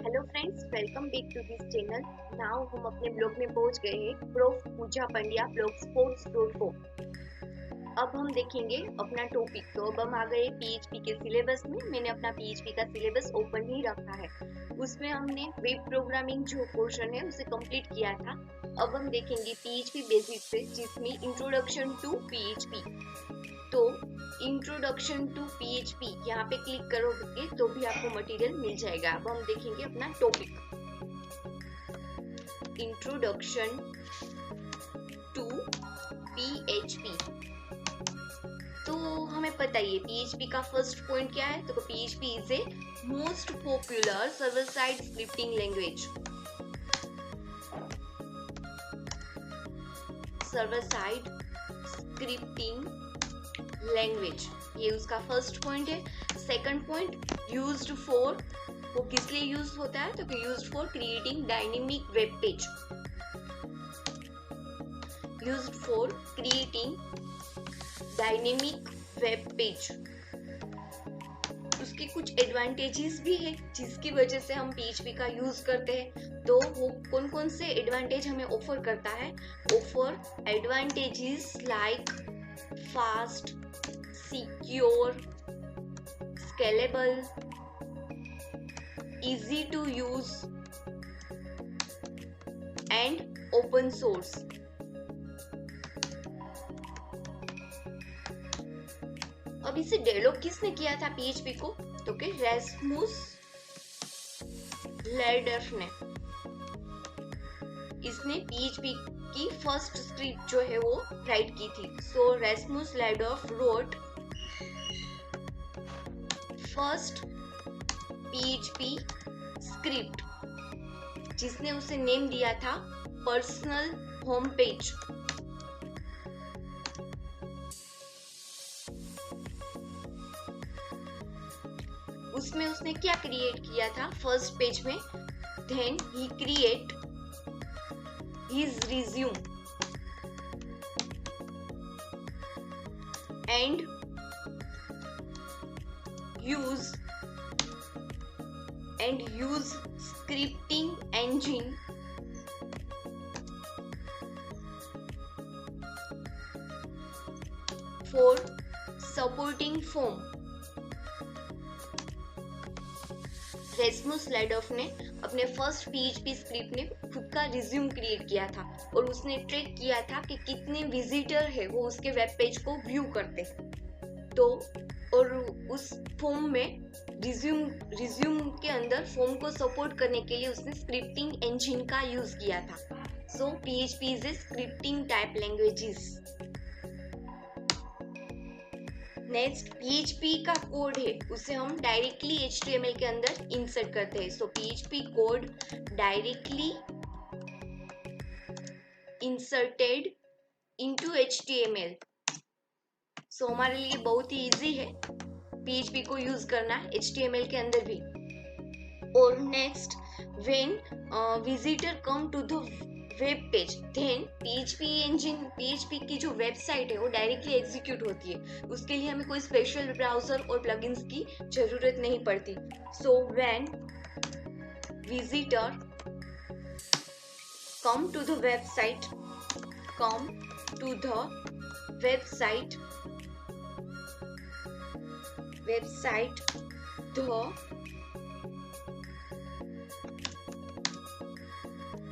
Hello friends, welcome back to this channel. Now हम अपने blog में पहुंच गए हैं प्रोफ पूजा पंड्या blogspot.com। अब हम देखेंगे अपना टॉपिक। तो अब हम आ गए पीएचपी के सिलेबस में। मैंने अपना पीएचपी का सिलेबस ओपन ही रखा है। उसमें हमने वेब प्रोग्रामिंग जो पोर्शन है उसे कंप्लीट किया था। अब हम देखेंगे पीएचपी बेसिक्स से, जिसमें इंट्रोडक्शन टू पीएचपी। तो इंट्रोडक्शन टू पीएचपी यहाँ पे क्लिक करोगे तो भी आपको मटेरियल मिल जाएगा। अब हम देखेंगे अपना टॉपिक, इंट्रोडक्शन टू पीएचपी। तो हमें पता ही है पीएचपी का फर्स्ट पॉइंट क्या है। तो PHP is a most popular server side scripting language. Server side scripting language, ये उसका फर्स्ट पॉइंट है। सेकंड पॉइंट, यूज्ड फॉर, वो किस लिए यूज होता है? तो used for creating dynamic web page. Used for creating dynamic web page. उसके कुछ एडवांटेजेस भी है जिसकी वजह से हम पीएचपी का यूज करते हैं। तो वो कौन कौन से एडवांटेज हमें ऑफर करता है? Offer advantages like fast, secure, scalable, easy to use and open source। अब इसे डेवलप किसने किया था पीएचपी को? तो कि रास्मुस लैडर ने। इसने पीएचपी की फर्स्ट स्क्रिप्ट जो है वो राइट की थी। So Rasmus Lerdorf wrote first PHP script, जिसने उसे नेम दिया था पर्सनल होम पेज। उसमें उसने क्या क्रिएट किया था फर्स्ट पेज में? Then he create his resume and use scripting engine for supporting form। Rasmus Lerdorf ने अपने फर्स्ट पीएचपी स्क्रिप्ट ने खुद का रिज्यूम क्रिएट किया था और उसने ट्रैक किया था कि कितने विजिटर है वो उसके वेब पेज को व्यू करते हैं। तो और उस फॉर्म में रिज्यूम के अंदर फॉर्म को सपोर्ट करने के लिए उसने स्क्रिप्टिंग इंजन का यूज किया था। So PHP is a scripting type languages. Next, PHP का कोड है उसे हम डायरेक्टली एचटीएमएल के अंदर इंसर्ट करते हैं। So PHP code directly inserted into HTML. So हमारे लिए बहुत ही इजी है पीएचपी को यूज करना एचटीएमएल के अंदर भी। और next, when visitor come to the web page, then PHP की जो वेबसाइट है वो डायरेक्टली एग्जीक्यूट होती है। उसके लिए हमें कोई स्पेशल ब्राउजर और प्लगइन्स की जरूरत नहीं पड़ती। So when visitor come to the website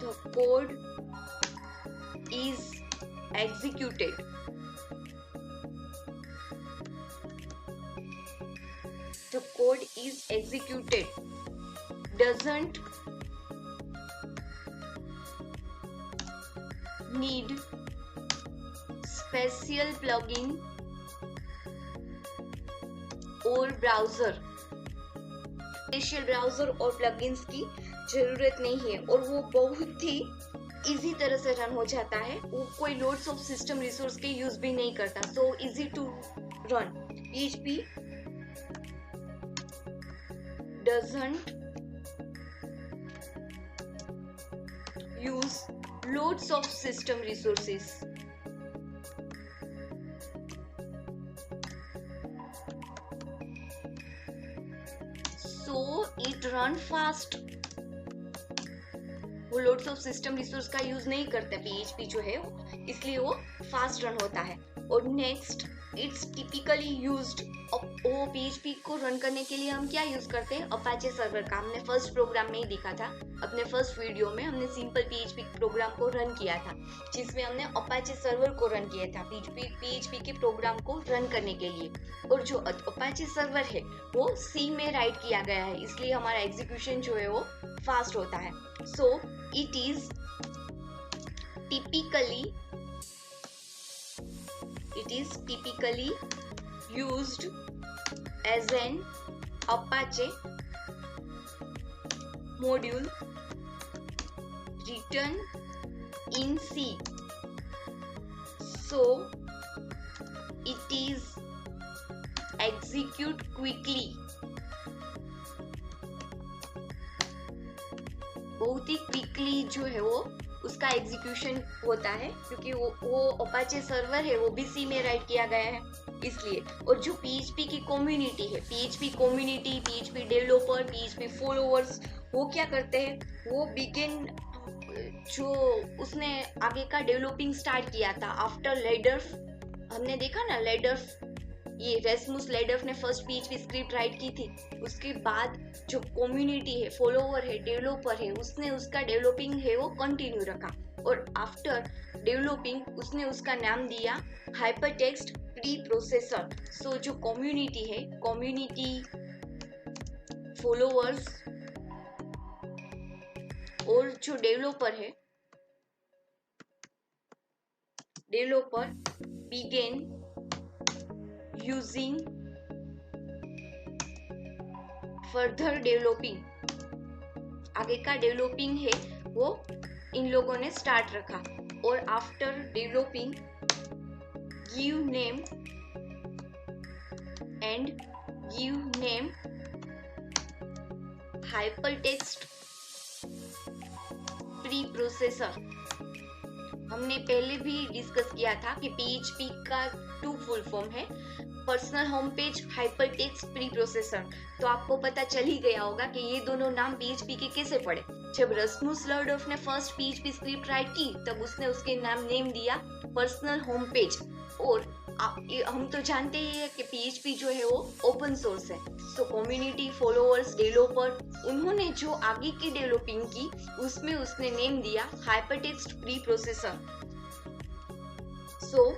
the code is executed। The code is executed, doesn't need special plugin और ब्राउजर। स्पेशल ब्राउजर और प्लगइन्स की जरूरत नहीं है और वो बहुत ही इजी तरह से रन हो जाता है। वो कोई लोड्स ऑफ सिस्टम रिसोर्स के यूज भी नहीं करता। So easy to run. PHP doesn't use loads of system resources। so it run fast वो लोड्स ऑफ सिस्टम रिसोर्स का यूज नहीं करता पीएचपी जो है, इसलिए वो फास्ट रन होता है। और नेक्स्ट इट्स टिपिकली यूज्ड, वो पीएचपी को रन करने के लिए हम क्या यूज करते हैं, अपाचे सर्वर का। हमने फर्स्ट प्रोग्राम में ही दिखा था, अपने फर्स्ट वीडियो में हमने सिंपल पीएचपी प्रोग्राम को रन किया था, जिसमें हमने अपाचे सर्वर को रन किया था पीएचपी के प्रोग्राम को रन करने के लिए। और जो अपाचे सर्वर है वो सी में राइट किया गया है, इसलिए हमारा एग्जीक्यूशन जो है वो फास्ट होता है। So it is typically used as an Apache module written in C. So it is execute quickly. बहुत ही क्विकली जो है वो उसका एग्जीक्यूशन होता है, क्योंकि वो अपाचे सर्वर है, वो भी सी में राइट किया गया है इसलिए। और जो पीएचपी की कम्युनिटी है, PHP community, PHP developer, PHP followers, वो क्या करते हैं, वो बिगिन जो उसने आगे का डेवलपिंग स्टार्ट किया था आफ्टर लेडर्फ, हमने देखा ना लेडर्फ, ये रेस्मुस लेडर्फ ने फर्स्ट पीएचपी स्क्रिप्ट राइट की थी। उसके बाद जो कम्युनिटी है, फॉलोवर है, डेवलपर है, उसने उसका डेवलपिंग है वो कंटिन्यू रखा। और आफ्टर डेवलपिंग उसने उसका नाम दिया हाइपरटेक्स्ट प्री प्रोसेसर। सो जो कम्युनिटी है, कम्युनिटी, फॉलोअर्स और जो डेवलपर है, developer begin using further developing, आगे का डेवलपिंग है वो इन लोगों ने स्टार्ट रखा। और after developing give name hypertext pre processor. हमने पहले भी डिस्कस किया था कि पीएचपी का 2 फुल फॉर्म है, personal home page, hypertext pre processor. तो आपको पता चल ही गया होगा कि ये दोनों नाम पीएचपी के कैसे पड़े। जब रस्मुस लर्डॉफ ने फर्स्ट पीएचपी स्क्रिप्ट राइट की, तब उसने उसके नेम दिया पर्सनल होम पेज। और हम तो जानते ही है कि पीएचपी जो है वो ओपन सोर्स है। सो कम्युनिटी, फॉलोअर्स, डेवलपर, उन्होंने जो आगे की डेवलपिंग की उसमें उसने नेम दिया हाइपरटेक्स्ट प्री प्रोसेसर। सो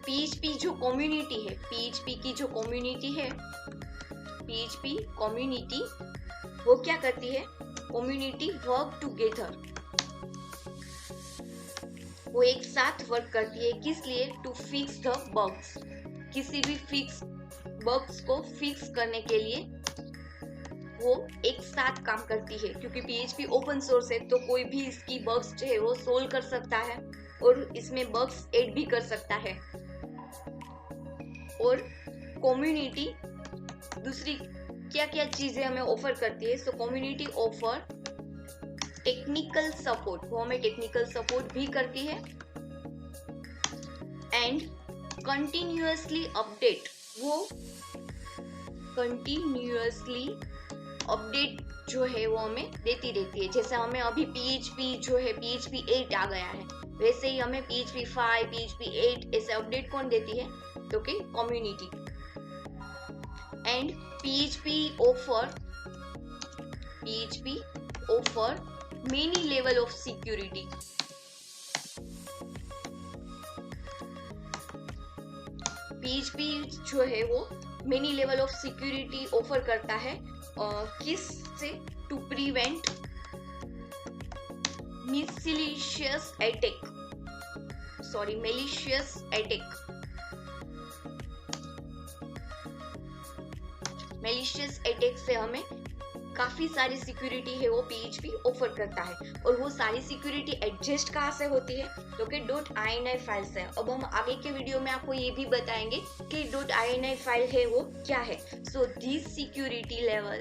पीएचपी जो कम्युनिटी है, पीएचपी की जो कम्युनिटी है, पीएचपी कम्युनिटी वो क्या करती है, कम्युनिटी वर्क टुगेदर, वो एक साथ वर्क करती है। किस लिए, टू फिक्स द बग्स, किसी भी फिक्स बग्स को फिक्स करने के लिए वो एक साथ काम करती है। क्योंकि पीएचपी ओपन सोर्स है तो कोई भी इसकी बग्स जो है वो सोल्व कर सकता है और इसमें बग्स ऐड भी कर सकता है। और कम्युनिटी दूसरी क्या क्या चीजें हमें ऑफर करती है, सो कम्युनिटी ऑफर टेक्निकल सपोर्ट, वो हमें टेक्निकल सपोर्ट भी करती है। एंड कंटिन्यूअसली अपडेट, वो कंटिन्यूअसली अपडेट जो है वो हमें देती रहती है। जैसे हमें अभी पीएचपी जो है पीएचपी 8 आ गया है, वैसे ही हमें पीएचपी 5, पीएचपी 8 ऐसे अपडेट कौन देती है, तो कि community. And PHP offer many level of security, PHP जो है वो many level of security offer करता है। किस से, to prevent malicious attack से हमें काफी सारी सिक्योरिटी है वो पीएचपी ऑफर करता है। और वो सारी सिक्योरिटी एडजस्ट कहाँ से होती है, तो कि .ini फाइल से। अब हम आगे के वीडियो में आपको ये भी बताएंगे कि .ini फाइल है वो क्या है। So this security level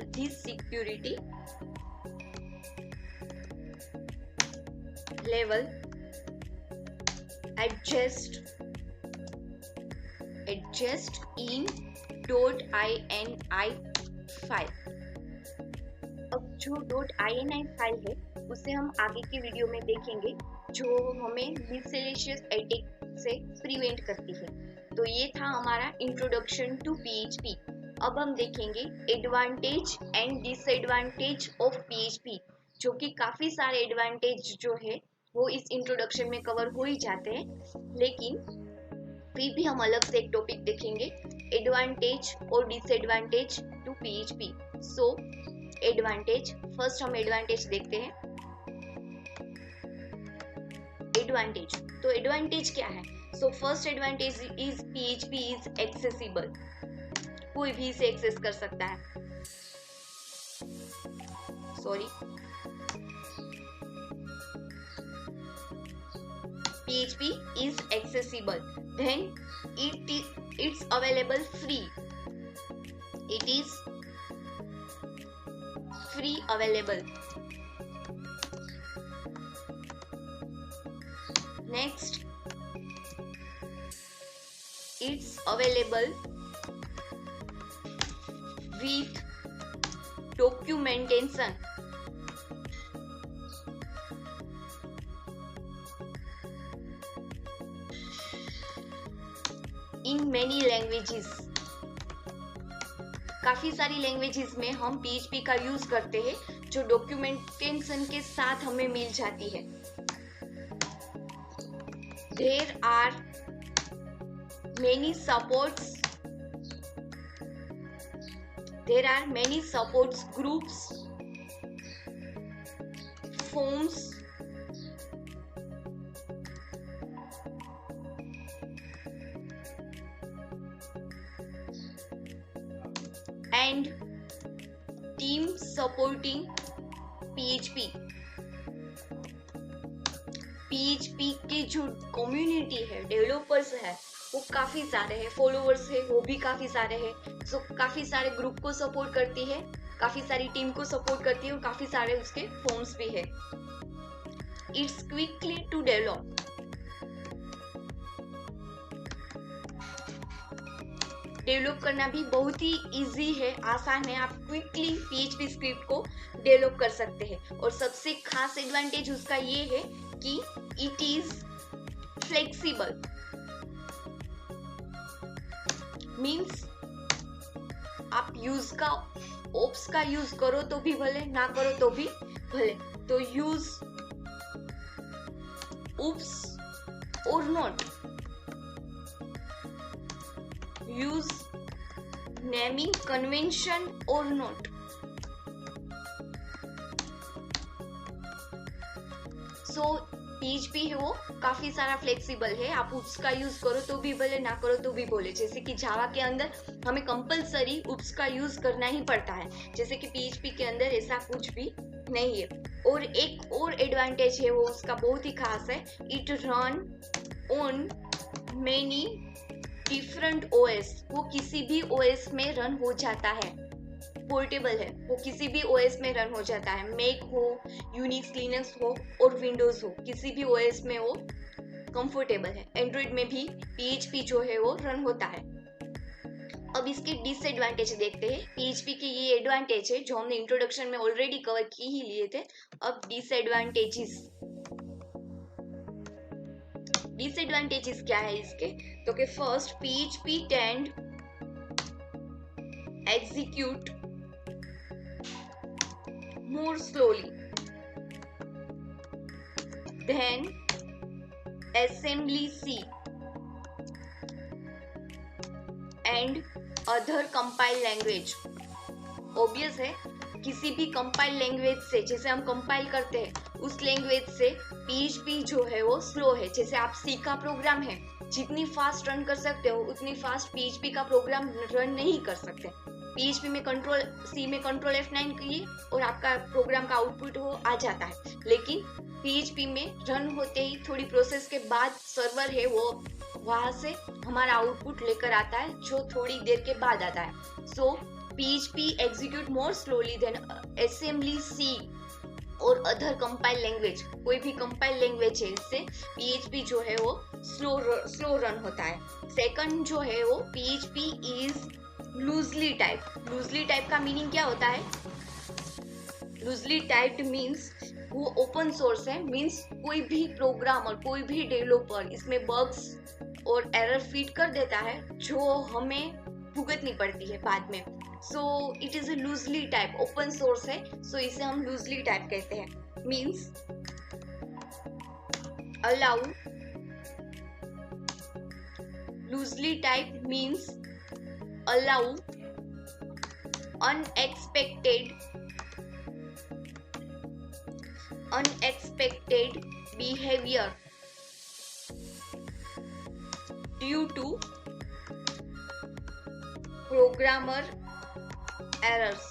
adjust in .ini file. अब जो .ini फाइल है उसे हम आगे की वीडियो में देखेंगे, जो हमें मिससेलेनियस अटैक से प्रिवेंट करती है। तो ये था हमारा इंट्रोडक्शन टू पीएचपी। अब हम देखेंगे advantage and disadvantage of PHP, जो कि काफी सारे एडवांटेज जो है वो इस इंट्रोडक्शन में कवर हो ही जाते हैं, लेकिन फिर भी हम अलग से एक टॉपिक देखेंगे, एडवांटेज और disadvantage to PHP. So advantage, first हम एडवांटेज देखते हैं। एडवांटेज, तो एडवांटेज क्या है? So first advantage is PHP is accessible, कोई भी इसे एक्सेस कर सकता है। Sorry, PHP is accessible, then it's available free. It is free available. Next, it's available with documentation. In many languages, काफी सारी लैंग्वेजेस में हम PHP का यूज करते हैं, जो डॉक्यूमेंटेशन के साथ हमें मिल जाती है। There are many supports groups, forums, and team supporting PHP. PHP की जो कम्युनिटी है, डेवलपर्स है, वो काफी सारे हैं, फॉलोअर्स है वो भी काफी सारे हैं। सो काफी सारे ग्रुप को सपोर्ट करती है, काफी सारी टीम को सपोर्ट करती है और काफी सारे उसके फॉर्म्स भी है। It's quickly to develop, develop करना भी बहुत ही इजी है, आसान है। आप क्विकली PHP स्क्रिप्ट को डेवलप कर सकते हैं। और सबसे खास एडवांटेज उसका ये है कि इट इज फ्लेक्सिबल, मीन्स आप ओप्स का यूज करो तो भी भले, ना करो तो भी भले। तो यूज ओप्स और नॉट, यूज नेमिंग कन्वेंशन और नॉट। सो PHP है वो काफी सारा फ्लेक्सिबल है, आप उसका यूज करो तो भी भले, ना करो तो भी बोले। जैसे कि जावा के अंदर हमें कंपलसरी उप्स का यूज करना ही पड़ता है, जैसे कि PHP के अंदर ऐसा कुछ भी नहीं है। और एक और एडवांटेज है वो उसका बहुत ही खास है, it run on many different OS, वो किसी भी OS में रन हो जाता है, पोर्टेबल है, वो किसी भी OS में रन हो जाता है। मैक हो, यूनिक्स, लिनक्स हो और विंडोज हो, किसी भी OS में वो कंफर्टेबल है। एंड्रॉइड में भी PHP जो है वो रन होता है। अब इसके डिसएडवांटेज देखते हैं। PHP के ये एडवांटेज है जो हमने इंट्रोडक्शन में ऑलरेडी कवर की ही लिए थे। अब डिसएडवांटेजेस क्या है इसके? तो कि first, PHP tend execute more slowly than assembly C and other compile language. Obvious है, किसी भी कंपाइल लैंग्वेज से, जैसे हम कंपाइल करते हैं उस लैंग्वेज से PHP जो है वो स्लो है। जैसे आप C का प्रोग्राम है, जितनी फास्ट रन कर सकते हो उतनी फास्ट PHP का प्रोग्राम रन नहीं कर सकते। PHP में C में कंट्रोल F9 किए और आपका प्रोग्राम का आउटपुट वो आ जाता है, लेकिन PHP में रन होते ही थोड़ी प्रोसेस के बाद सर्वर है वो वहां से हमारा आउटपुट लेकर आता है, जो थोड़ी देर के बाद आता है। सो PHP execute more slowly than assembly C और अदर कंपाइल लैंग्वेज। कोई भी कंपाइल लैंग्वेज है, इससे PHP जो है वो स्लो रन होता है। सेकंड जो है वो PHP is loosely typed. Loosely type का मीनिंग क्या होता है? लूजली टाइप्ड मीन्स वो ओपन सोर्स है, मींस कोई भी प्रोग्रामर, कोई भी डेवलपर इसमें बग्स और एरर फीड कर देता है जो हमें भुगतनी पड़ती है बाद में। So it is a loosely type, open source है, सो इसे हम लूजली टाइप कहते हैं। Means allow, loosely type means allow unexpected behavior due to programmer errors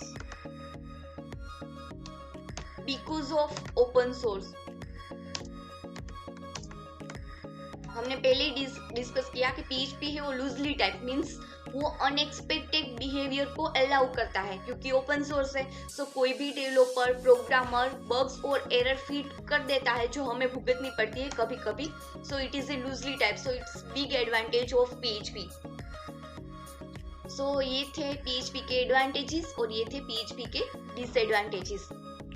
because of open source। हमने पहले ही डिस्कस किया कि PHP है वो लूजली टाइप, मींस वो अनएक्सपेक्टेड बिहेवियर को अलाउ करता है क्योंकि ओपन सोर्स है। सो कोई भी डेवलपर, प्रोग्रामर बग्स और एरर फीड कर देता है जो हमें भुगतनी पड़ती है कभी कभी। So it is a loosely type, so it's big advantage of PHP। सो ये थे PHP के एडवांटेजेस और ये थे PHP के डिसएडवांटेजेस।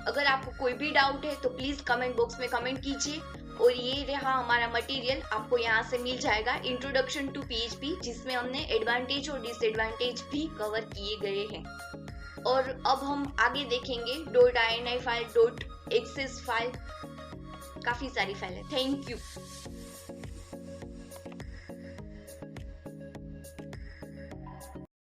अगर आपको कोई भी डाउट है तो प्लीज कमेंट बॉक्स में कमेंट कीजिए। और ये रहा हमारा मटेरियल, आपको यहाँ से मिल जाएगा इंट्रोडक्शन टू PHP, जिसमें हमने एडवांटेज और डिसएडवांटेज भी कवर किए गए हैं। और अब हम आगे देखेंगे .ini फाइल, .xs फाइल, काफी सारी फाइल है। Thank you.